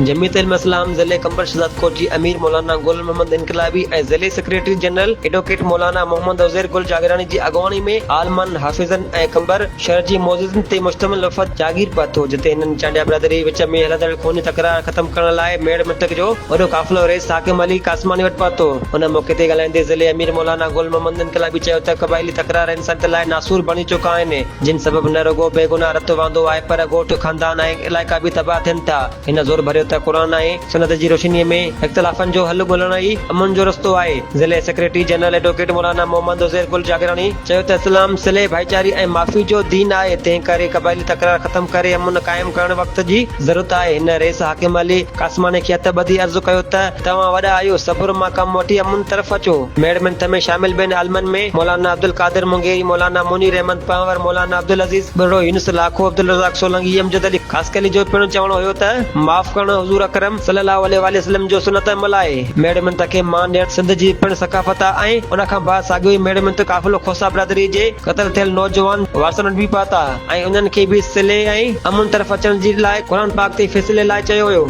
जमीयत इस्लाम ज़िले कंबर शहजाद कोट जी अमीर मौलाना गुल मोहम्मद इनकलाबी ऐं ज़िले सेक्रेटरी जनरल एडवोकेट मौलाना मोहम्मद उज़ैर गुल जागरानी जी अगवानी में आलमन हाफिज़न ऐं कंबर शहर जी मौजूदनि ते मुश्तमिल वफ़द जागीर पातो, जिते हिननि चांडिया बिरादरी विच में हलंदड़ खूनी तकरार ख़त्म करण लाइ मेड़ मिंटक जो वॾो काफ़िलो रेस हाकिम अली कासमानी वटि पातो। उन मौके ते ॻाल्हाईंदे ज़िले अमीर मौलाना गुल मोहम्मद इनकलाबी चयो त क़बाइली तकरार इंसान लाइ नासूर बणी चुका आहिनि, जिन सबब न रुगो बेगुनाह रत वांदो आहे पर ॻोठ खानदान ऐं इलाइक़ा बि तबाह थियनि था। हिन ज़ोर भरियो त क़ुरान ऐं सुन्नत जी रोशनी में इख़्तिलाफ़नि जो हल ॻोल्हण ई अमन जो रस्तो आहे। ज़िले सेक्रेटरी जनरल एडवोकेट मौलाना मोहम्मद उज़ैर गुल जागरानी चयो त इस्लाम सिले भाईचारी ऐं माफ़ी जो दीन आहे, तंहिं करे क़बाइली तकरार ख़त्म करे अमन क़ाइम करण वक़्त जी ज़रूरत आहे। हिन रेस हाकिम अली कासमानी खे हथ ॿधी अर्ज़ु कयो त तव्हां वॾा आहियो, सब्र मां कम वठी अमन तरफ़ अचो। मेड़ मिंथ में शामिल ॿियनि आलमन में मौलाना अब्दुल कादिर मुंगेरी, मौलाना मुनीर अहमद पावर, मौलाना अब्दुल अज़ीज़ बुर्रो, यूनुस लाखो, अब्दुल रज़ाक सोलंकी, अमजद अली ख़ासकली जो पिणु चवणो हुयो त माफ़ करण हुज़ूर अकरम सल्लल्लाहु अलैहि वसल्लम जो सुन्नत अमल आहे। मेड़ मिंथ खे मान ॾियण सिंध जी पिणु सकाफ़त आहे ऐं उन खां बाद साॻियो ई मेड़ मिंथ काफ़िलो खोसा बिरादरी जे क़त्ल थियल नौजवान वारसनि वटि बि पहुता ऐं उन्हनि खे बि सिले ऐं अमन तरफ़ अचण जे लाइ क़ुरान पाक ते फ़ैसिले लाइ चयो हुयो।